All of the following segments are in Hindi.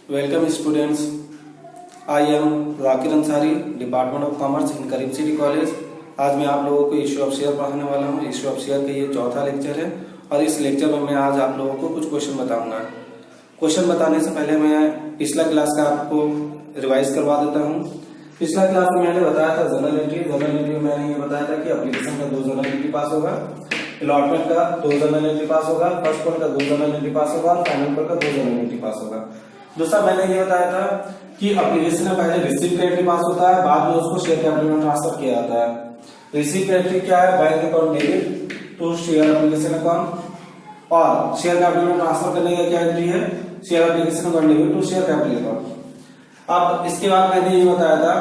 Welcome students. I am Zakir Ansari, department of commerce in Karim city college. आज मैं आप लोगों को इशू ऑफ शेयर पढ़ाने वाला हूँ। इशू ऑफ शेयर का ये चौथा लेक्चर है और इस लेक्चर में मैं आज आप लोगों को कुछ क्वेश्चन बताऊंगा। क्वेश्चन बताने से पहले मैं पिछला क्लास का आपको रिवाइज करवा देता हूँ। पिछला क्लास में मैंने बताया था जनरल एंट्री में मैंने ये बताया था कि एप्लीकेशन का 2 जनरल एंट्री पास होगा, अलॉटमेंट का 2 जनरल एंट्री पास होगा, फर्स्ट कॉल का 2 जनरल एंट्री पास होगा और फाइनल कॉल का 2 जनरल एंट्री पास होगा। दूसरा मैंने ये बताया था कि एप्लीकेशन में पहले रिसीव का एंट्री पास होता है, बाद में उसको शेयर कैपिटल में ट्रांसफर किया जाता है। रिसीव का एंट्री क्या है? Bank account debit to share application account, और शेयर कैपिटल में ट्रांसफर करने का क्या एंट्री है? Share application account debit to share capital account. अब इसके बाद मैंने ये बताया था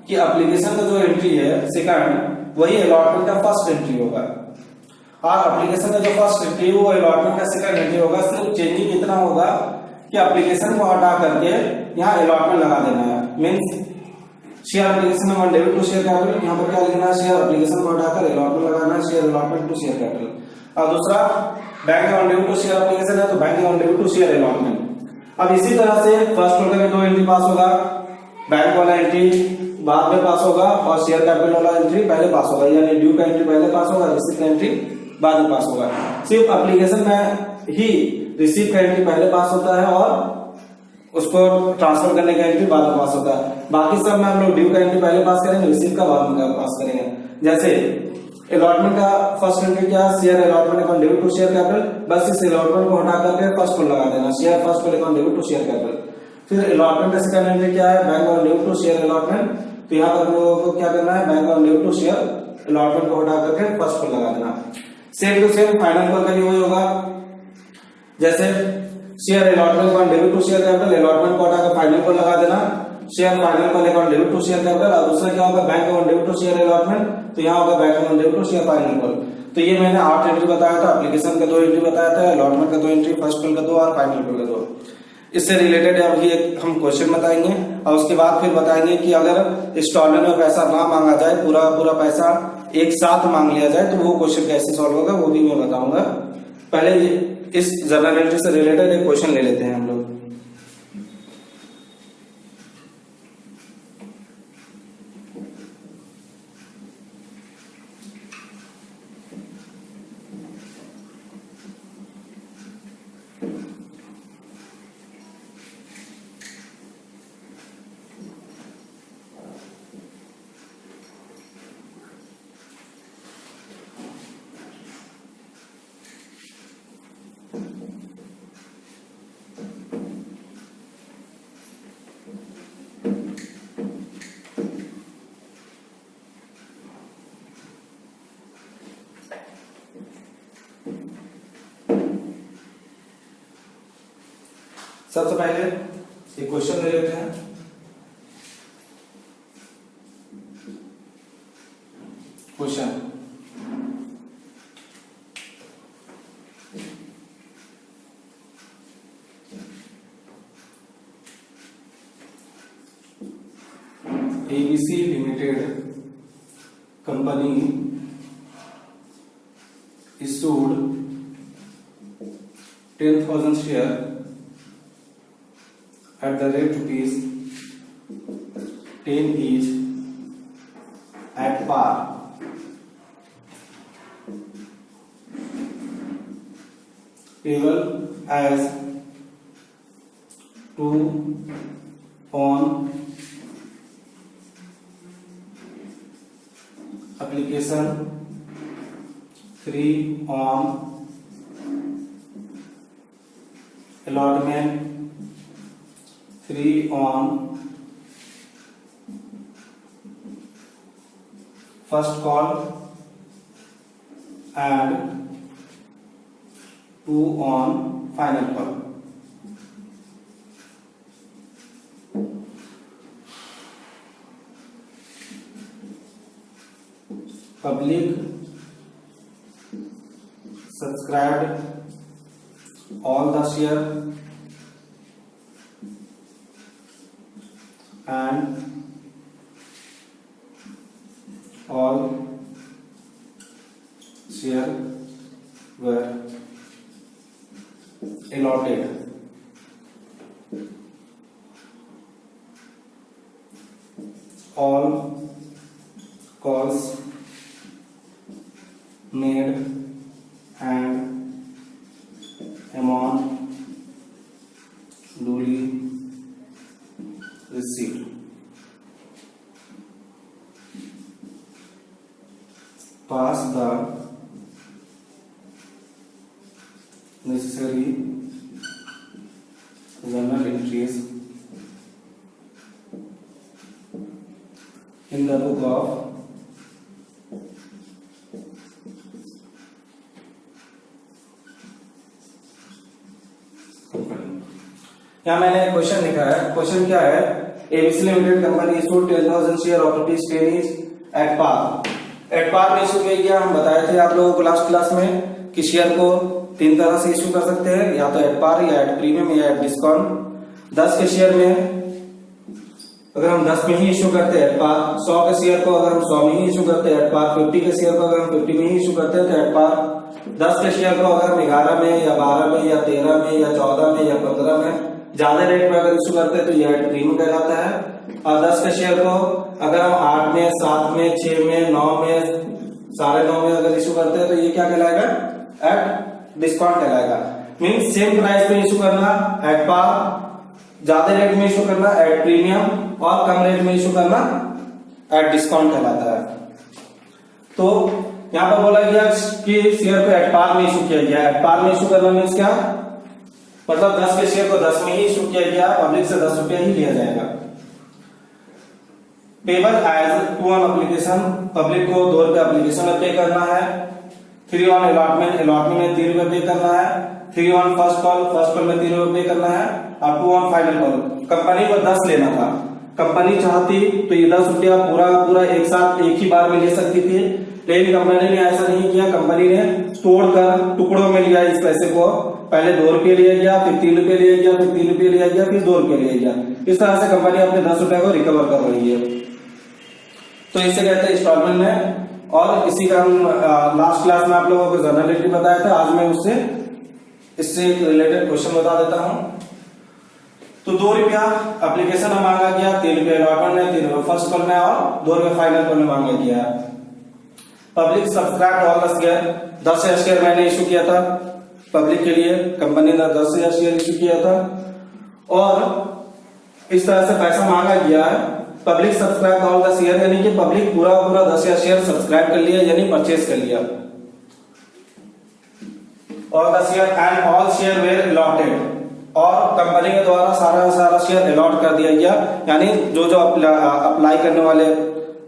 कि एप्लीकेशन का जो एंट्री है सेकंड, वही अलॉटमेंट का फर्स्ट एंट्री होगा, और एप्लीकेशन का जो फर्स्ट एंट्री वो अलॉटमेंट का सेकंड एंट्री होगा। सिर्फ चेंजिंग इतना होगा कि एप्लीकेशन को हटा करके यहाँ अलॉटमेंट लगा देना है। Means share application account debit to share capital, यहाँ पर क्या लिखना है? शेयर एप्लीकेशन को हटाकर अलॉटमेंट लगाना है, share allotment to share capital. और दूसरा bank account debit to share application है तो bank account debit to share allotment. अब इसी तरह से फर्स्ट कॉल का भी 2 एंट्री पास होगा, बैंक वाला एंट्री बाद में पास होगा और शेयर कैपिटल वाला एंट्री पहले पास होगा, यानी ड्यू का एंट्री पहले पास होगा, रिसीव का एंट्री बाद में पास होगा। सिर्फ एप्लीकेशन में ही रिसीव का एंट्री पहले पास होता है और उसको ट्रांसफर करने का एंट्री बाद में पास होता है। बाकी सब में हम लोग ड्यू का एंट्री पहले पास करेंगे, रिसीव का बाद में पास करेंगे। जैसे अलॉटमेंट का फर्स्ट एंट्री क्या है? Share allotment account debit to share capital, बस इस अलॉटमेंट को हटा करके फर्स्ट कॉल लगा देना, share first call account debit to share capital. फिर अलॉटमेंट का सेकंड एंट्री क्या है? Bank account debit to share allotment, तो यहाँ पर हम लोगों को क्या करना है? Bank account debit to share allotment को हटा करके फर्स्ट कॉल लगा देना। Same to same final call का भी वही होगा। जैसे share allotment account debit to share capital, allotment को हटाकर फाइनल कॉल लगा देना, share final call account debit to share capital. और दूसरा क्या होगा? Bank account debit to share allotment, तो यहाँ होगा bank account debit to share final call. तो ये मैंने 8 एंट्री बताया था, एप्लीकेशन का 2 एंट्री बताया था, अलॉटमेंट का 2 एंट्री, फर्स्ट कॉल का 2 और फाइनल कॉल का 2। इससे रिलेटेड अभी एक हम क्वेश्चन बताएंगे और उसके बाद फिर बताएंगे कि अगर इंस्टॉलमेंट में पैसा ना मांगा जाए, पूरा पैसा एक साथ मांग लिया जाए तो वो क्वेश्चन कैसे सॉल्व होगा वो भी मैं बताऊंगा। पहले इस जनरल एंट्री से रिलेटेड एक क्वेश्चन ले लेते हैं हम लोग। सबसे पहले एक क्वेश्चन ले लेते हैं। Question ABC limited company issued 10,000 share at the rate rupees 10 each at par payable as to on application, 3 on allotment, 3 on first call and 2 on final call. Public subscribed all the share and all share were allotted all calls made and amount duly received. Pass the necessary journal entries in the book of company. यहाँ मैंने एक क्वेश्चन लिखा है। क्वेश्चन क्या है? ABC limited company issued 10,000 share of ₹10 at par. At par में इशू किया गया। हम बताए थे आप लोगों को लास्ट क्लास में कि शेयर को 3 तरह से इशू कर सकते हैं, या तो एट पार, या एट प्रीमियम, या एट डिस्काउंट। 10 के शेयर में अगर हम 10 में ही इशू करते हैं एट पार, 100 के शेयर को अगर हम 100 में ही इशू करते हैं एट पार, 50 के शेयर को अगर हम 50 में ही इशू करते हैं तो एट पार, 10 के शेयर को अगर हम 11 में या 12 में या 13 में या 14 में या 15 में ज्यादा रेट में अगर इशू करते हैं तो यह एट प्रीमियम कहलाता है। और 10 के शेयर को अगर हम 8 में, 7 में, 6 में, 9 में, 9.5 में अगर इशू करते हैं तो ये क्या कहलाएगा? एट डिस्काउंट कहलाएगा। मीन्स सेम प्राइस पे इशू करना एट पार, ज्यादा रेट में इशू करना एट प्रीमियम, और कम रेट में इशू करना एट डिस्काउंट कहलाता है। तो यहां पर बोला गया कि शेयर को एट पार में इशू किया गया। एट पार में इशू करना मीन्स क्या? मतलब 10 के शेयर को 10 में ही इशू किया गया, पब्लिक से 10 रुपया ही लिया जाएगा। Payable as 2 on application, public को 2 रुपया एप्लीकेशन में पे करना है। 3 ऑन अलॉटमेंट, अलॉटमेंट में 3 रुपये पे करना है। 3 on first call, first call में 3 रुपये पे करना है। और 2 ऑन फाइनल कॉल। कंपनी को 10 लेना था। कंपनी चाहती तो ये 10 रुपया पूरा एक साथ एक ही बार में ले सकती थी, लेकिन कंपनी ने ऐसा नहीं किया। कंपनी ने तोड़कर टुकड़ों में लिया इस पैसे को। पहले 2 रुपये लिया गया, फिर 3 रुपये लिया गया, फिर 3 रुपये लिया गया, फिर 2 रुपये लिया गया। इस तरह से कंपनी अपने 10 रुपए को रिकवर कर रही है। तो इसे कहते हैं इंस्टॉलमेंट में। और इसी का हम लास्ट क्लास में आप लोगों को जर्नल एंट्री बताया था। आज मैं इससे रिलेटेड क्वेश्चन बता देता हूं। तो 2 रुपया एप्लीकेशन में मांगा गया, 3 रुपये अलॉटमेंट में, 3 रुपये फर्स्ट कॉल में और 2 रुपये फाइनल कॉल में मांगा गया। Public subscribe all the share, 10,000 share मैंने इशू किया था पब्लिक के लिए। कंपनी ने 10,000 शेयर इशू किया था और इस तरह से पैसा मांगा गया है। Public subscribe all the share यानी कि पब्लिक पूरा 10,000 शेयर सब्सक्राइब कर लिया, यानी परचेज कर लिया। All the share and all share were allotted, और कंपनी के द्वारा सारा शेयर अलॉट कर दिया गया। यानी जो अप्लाई करने वाले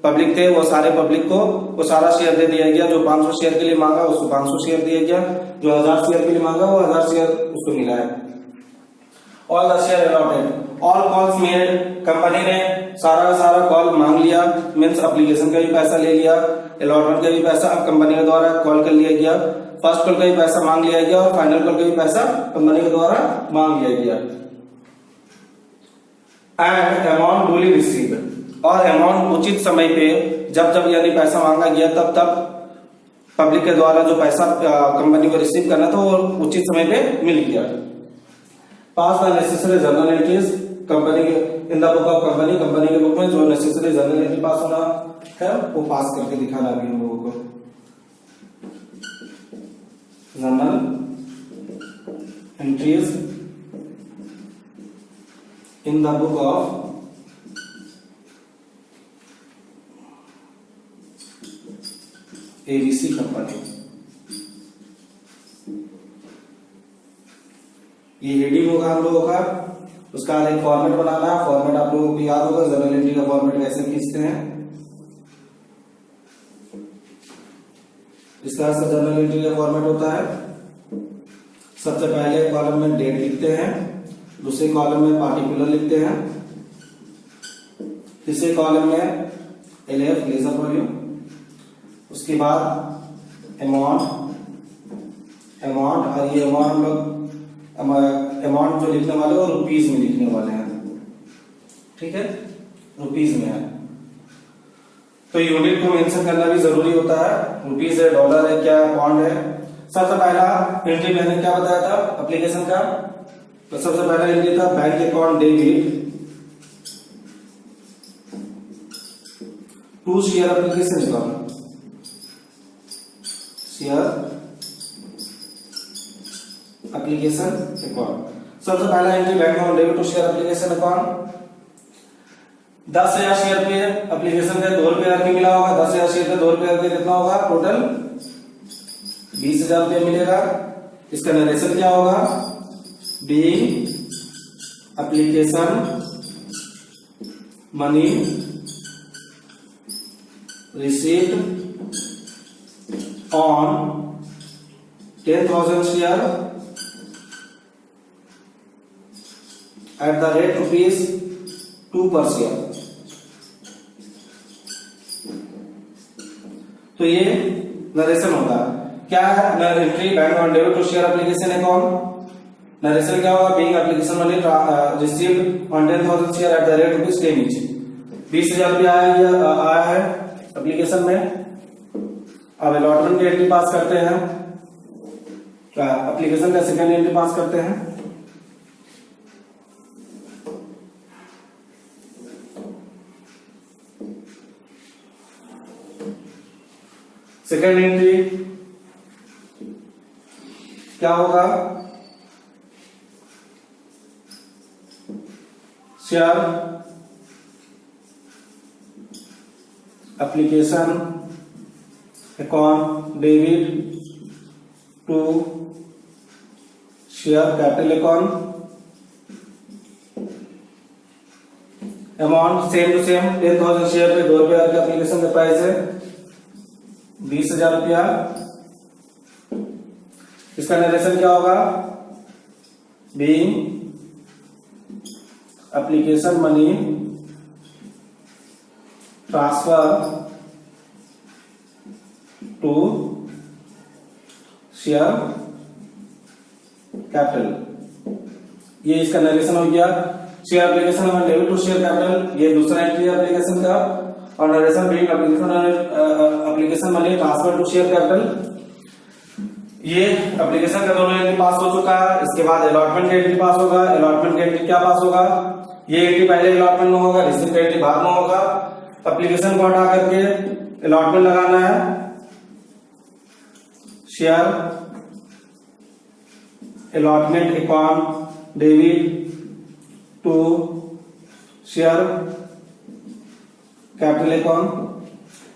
पब्लिक थे वो सारे पब्लिक को वो सारा शेयर दे दिया गया। जो 500 शेयर के लिए मांगा उसको 500 शेयर दिया गया, जो 1000 शेयर के लिए मांगा वो 1000 शेयर उसको मिला है। All the share allotted, all calls made, company ने सारा कॉल मांग लिया। मीन्स एप्लीकेशन का भी पैसा ले लिया, अलॉटमेंट का भी पैसा कंपनी के द्वारा कॉल कर लिया गया, फर्स्ट कॉल का भी पैसा मांग लिया गया, और फाइनल कॉल का भी पैसा कंपनी के द्वारा मांग लिया गया। एंड अमाउंट डूली रिसीव्ड, और अमाउंट उचित समय पे जब यानी पैसा मांगा गया तब पब्लिक के द्वारा जो पैसा कंपनी को रिसीव करना था वो उचित समय पे मिल गया। Pass the necessary journal entries company in the book of company, company के बुक में जो नेसेसरी जर्नल एंट्री पास होना है वो पास करके दिखाना अभी हम लोगों को। Journal entries in the book of ABC company. ये हेडिंग होगा हम लोगों का, उसका एक फॉर्मेट बनाना है। फॉर्मेट आप लोगों को याद होगा, जर्नल एंट्री का फॉर्मेट कैसे खींचते हैं। इस तरह से जर्नल एंट्री का फॉर्मेट होता है। सबसे पहले कॉलम में डेट लिखते हैं, दूसरे कॉलम में पार्टिकुलर लिखते हैं, तीसरे कॉलम में एलएफ लेजर वॉल्यूम, उसके बाद अमाउंट, और ये अमाउंट हम लोग अमाउंट जो लिखने वाले वो रुपीज में लिखने वाले हैं। ठीक है, रुपीज में है तो यूनिट को मेंशन करना भी जरूरी होता है। रुपीज है, डॉलर है, क्या पाउंड है। सबसे पहला एंट्री मैंने क्या बताया था एप्लीकेशन का, तो सबसे पहला एंट्री था bank account debit to share application account, share application account. सबसे पहला entry bank account debit to share application account. 10,000 share पे एप्लीकेशन पे 2 रुपये की मिला होगा। 10,000 शेयर पे 2 रुपये के कितना होगा? टोटल 20,000 रुपये मिलेगा। इसका नरेशन क्या होगा? Being application money received on 10,000 share at the rate ₹2 per share। तो ये नरेशन होगा। क्या है? Entry bank on debit to share application account. Narration क्या होगा? Being application money received on 10,000 share at the rate ₹10 each. 20,000 रुपया आया है एप्लीकेशन में। अब अलॉटमेंट की एंट्री पास करते हैं। एप्लीकेशन का सेकेंड एंट्री पास करते हैं। सेकेंड एंट्री क्या होगा? Share application account debit to share capital account. Amount same to same 10,000 share पे 2 रुपया का एप्लीकेशन का प्राइस है 20,000 रुपया। इसका नरेशन क्या होगा? Being application money transfer to share capital. ये इसका नरेशन हो गया। शेयर एप्लीकेशन में डेबिट टू शेयर कैपिटल, ये दूसरा एंट्री है एप्लीकेशन का। और narration being application money transfer to share capital. ये एप्लीकेशन का दोनों एंट्री पास हो चुका है। इसके बाद अलॉटमेंट का एंट्री पास होगा। अलॉटमेंट का एंट्री क्या पास होगा? ये एंट्री पहले अलॉटमेंट में होगा, रिसीव का एंट्री बाद में होगा। एप्लीकेशन को हटा करके अलॉटमेंट लगाना है। Share allotment account debit to share capital account.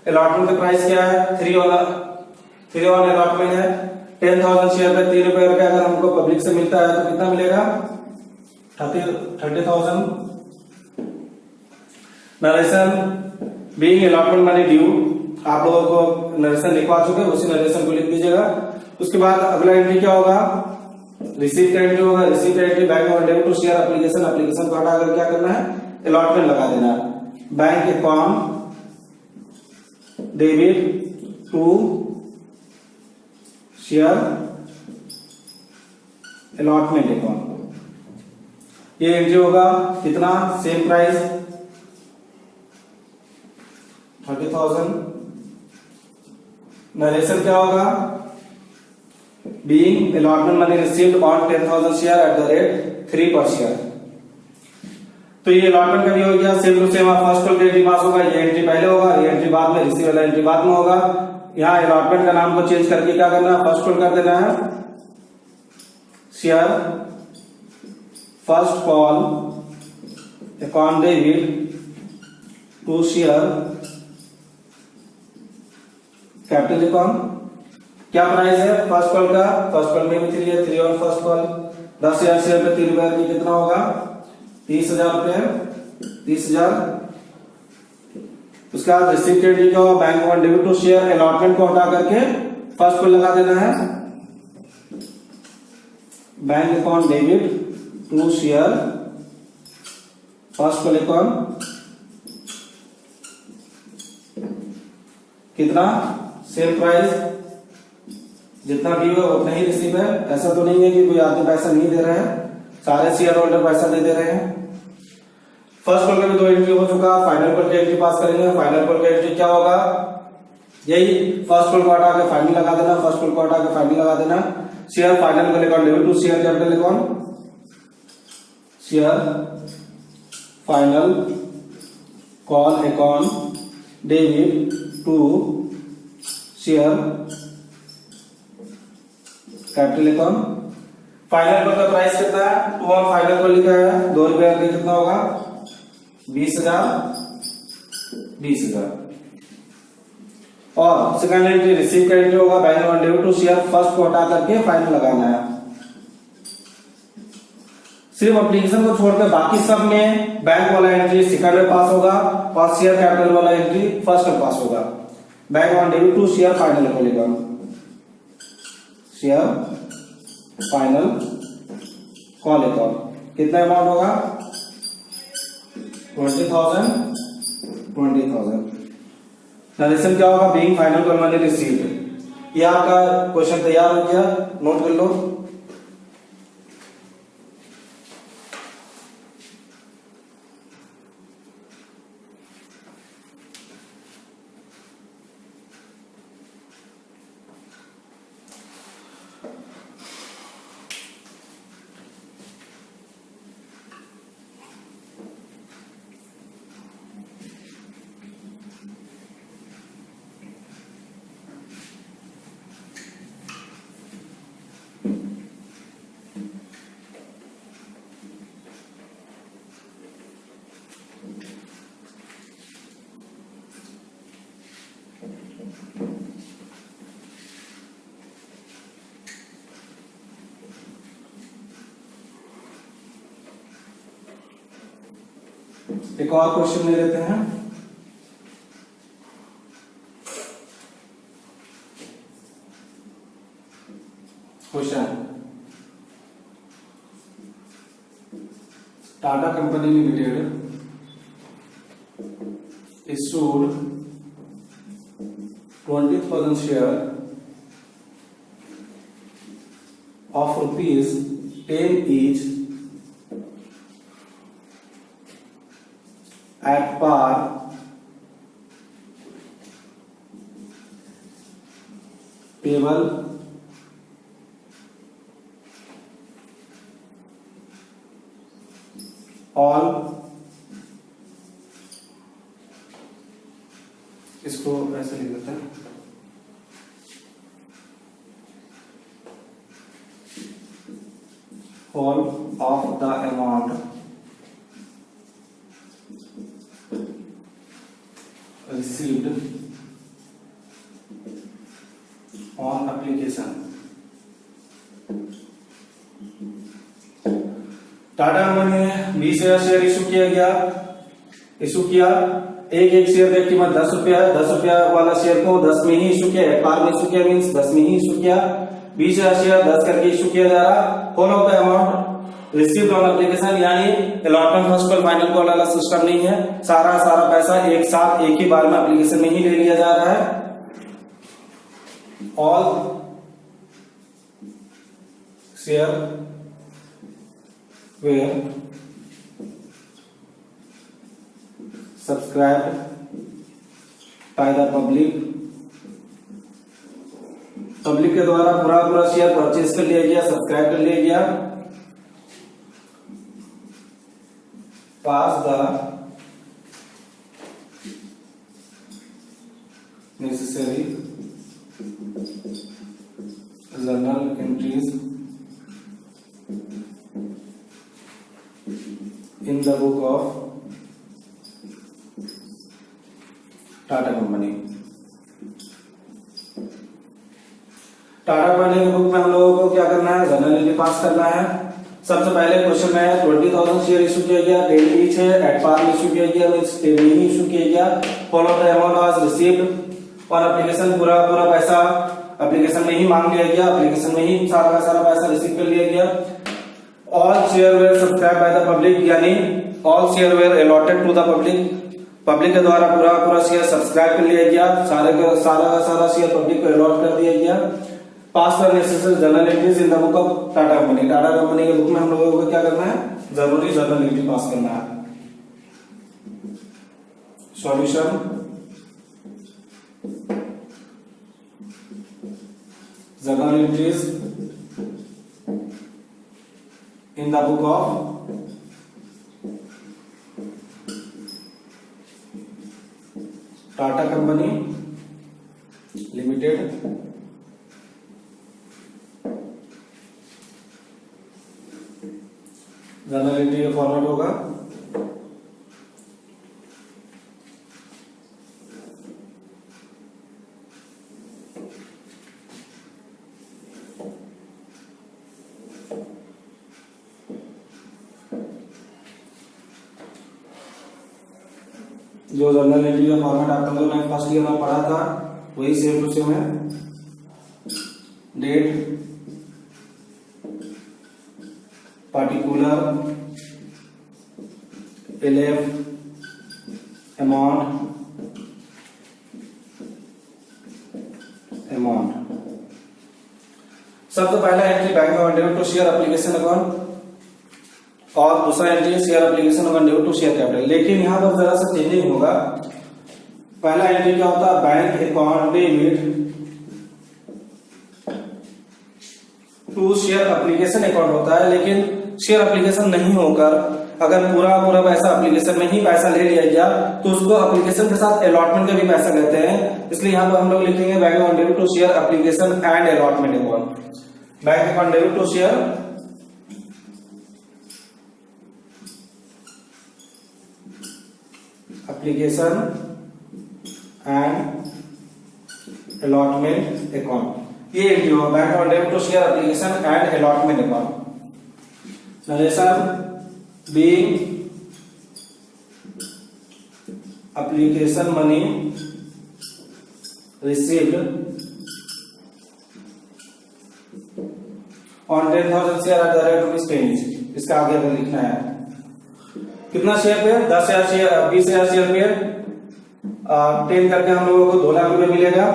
Allotment का प्राइस क्या है? 3 अलॉटमेंट है। 10,000 शेयर पे 3 रुपए का अगर हमको पब्लिक से मिलता है तो कितना मिलेगा? 30,000। Narration being allotment money due, आप लोगों को नरेशन लिखवा चुके हैं, उसी नरेशन को लिख दीजिएगा। उसके बाद अगला एंट्री क्या होगा? रिसीव का एंट्री होगा। रिसीव का entry bank on debit to share application को हटा कर क्या करना है? अलॉटमेंट लगा देना है। Bank account debit to share allotment account. ये एंट्री होगा कितना? Same price 30,000। नरेशन क्या होगा? Being allotment money received on 10,000 share at the rate 3 per share. तो ये अलॉटमेंट का भी हो गया। Same to same first call entry pass होगा। ये एंट्री पहले होगा, ये एंट्री बाद में, रिसीव वाला एंट्री बाद में होगा। यहाँ अलॉटमेंट का नाम को चेंज करके क्या करना है? फर्स्ट कॉल कर देना है share first call account debit to share capital account. क्या प्राइस है फर्स्ट कॉल का? फर्स्ट कॉल में भी 3 है, 3 और फर्स्ट कॉल। 10,000 शेयर पे 3 रुपए की कितना होगा? 30,000 रुपए। 30,000। उसके बाद रिसीव क्रेडिट का bank account debit to share allotment को हटा करके फर्स्ट को लगा देना है bank account debit to share first को अकाउंट। कितना? सेम प्राइस, जितना ड्यू है उतना ही रिसीव है। ऐसा तो नहीं है कि कोई आदमी पैसा नहीं दे रहा है, सारे शेयर होल्डर पैसा दे रहे हैं। फर्स्ट कॉल का भी 2 एंट्री हो चुका। फाइनल कॉल की एंट्री पास करेंगे। फाइनल कॉल की एंट्री क्या होगा? यही फर्स्ट कॉल को हटा के फाइनल लगा देना। फर्स्ट कॉल को हटा के फाइनल लगा देना। Share final call account debit to share capital account. Share final call account debit to share capital account. Final का प्राइस कितना है, 2 ऑन फाइनल को लिखा है, 2 रुपया का कितना होगा 20,000। और सेकंड एंट्री रिसीव का एंट्री होगा, bank on debit to share, first को हटा करके फाइनल लगाना है। सिर्फ एप्लीकेशन को छोड़कर बाकी सब में बैंक वाला एंट्री सेकंड में पास होगा और शेयर कैपिटल वाला एंट्री फर्स्ट में पास होगा। Bank on debit to share final खोलेगा, शेयर फाइनल कॉल अकाउंट, कितना अमाउंट होगा 20,000। नरेशन क्या होगा, being final call money received. ये आपका क्वेश्चन तैयार हो गया, नोट कर लो। एक और क्वेश्चन ले लेते हैं। Question, Tata company limited issued 20,000 share of ₹10 each at par payable all, इसको ऐसे लिख देते हैं, all of the amount received on application। Tata company ने 20,000 शेयर इशू किया। एक शेयर की कीमत 10 रुपया है। 10 रुपया वाला शेयर को 10 में ही इशू किया, पार में इशू किया मीन्स 10 में ही इशू किया। 20,000 शेयर 10 करके इशू किया जा रहा। Whole of the amount received on application, यानी allotment first call final call वाला सिस्टम नहीं है। सारा पैसा एक साथ एक ही बार में एप्लीकेशन में ही ले लिया जा रहा है। All share were subscribed by the public के द्वारा पूरा शेयर परचेज कर लिया गया, सब्सक्राइब कर लिया गया। Pass the necessary journal entries in the book of Tata company. Tata company के बुक में हम लोगों को क्या करना है, जर्नल एंट्री पास करना है। सबसे पहले क्वेश्चन में 20,000 शेयर इशू किया गया, 10 ईच है, एट पार में इशू किया गया मींस 10 में ही इशू किया गया। Follow the amount was received और एप्लीकेशन पूरा पैसा एप्लीकेशन में ही मांग लिया गया, एप्लीकेशन में ही सारा पैसा रिसीव कर लिया गया। All share were subscribed by the public, यानी all share were allotted to the public के द्वारा पूरा शेयर सब्सक्राइब कर लिया गया। सारा शेयर पब्लिक को अलॉट कर दिया गया। Pass the necessary journal entries in the book of Tata company. Tata company के बुक में हम लोगों को क्या करना है, जरूरी जर्नल एंट्री पास करना है। Solution, journal entries in the book of Tata company limited journal entry का फॉर्मेट होगा जो जर्नल एंट्री का फॉर्मेट आप लोगों ने फर्स्ट ईयर में पढ़ा था वही सेम टू सेम है। डेट, पार्टिकुलर, एलएफ, अमाउंट, सबसे पहला entry bank on debit to share application account और दूसरा entry share application account debit to share capital. लेकिन यहाँ पर जरा सा चेंजिंग होगा। पहला एंट्री क्या होता है, bank account debit to share application account होता है, लेकिन शेयर एप्लीकेशन नहीं होकर अगर पूरा पैसा एप्लीकेशन में ही पैसा ले लिया गया तो उसको एप्लीकेशन के साथ अलॉटमेंट का भी पैसा कहते हैं। इसलिए यहाँ पर हम लोग लिखेंगे bank account debit to share application and allotment account. Bank account debit to share application and allotment account. ये एंट्री होगा bank account debit to share application and allotment account. Narration being application money received on 10,000 share at the rate of 10। इसका आगे अगर लिखना है कितना शेयर पे, 10,000 शेयर, 20,000 शेयर पे 10 करके हम लोगों को 2 लाख रुपए मिलेगा।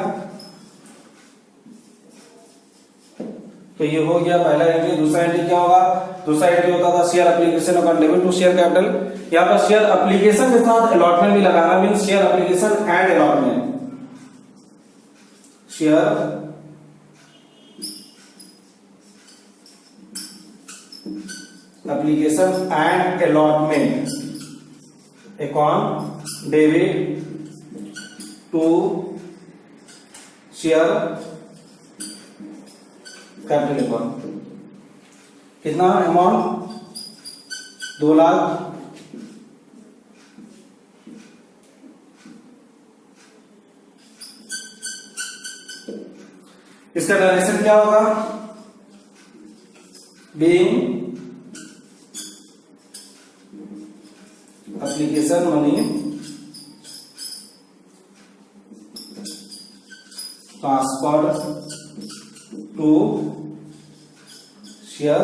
तो ये हो गया पहला एंट्री। दूसरा एंट्री क्या होगा, दूसरा एंट्री होता था share application account debit to share capital. यहाँ पर शेयर एप्लीकेशन के साथ अलॉटमेंट भी लगाना, means share application and allotment. Share application and allotment account debit to share capital account. कितना अमाउंट, 2 लाख। इसका डायरेक्शन क्या होगा, being application money transfer to share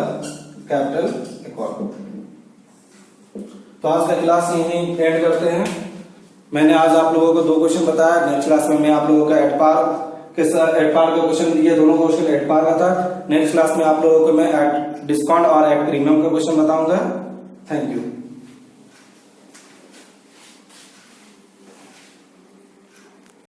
capital account. तो आज का क्लास यहीं एंड करते हैं। मैंने आज आप लोगों को 2 क्वेश्चन बताया। नेक्स्ट क्लास में मैं आप लोगों का एट पार का क्वेश्चन, ये दोनों क्वेश्चन एट पार का था। नेक्स्ट क्लास में आप लोगों को मैं एट डिस्काउंट और एट प्रीमियम का क्वेश्चन बताऊंगा। Thank you.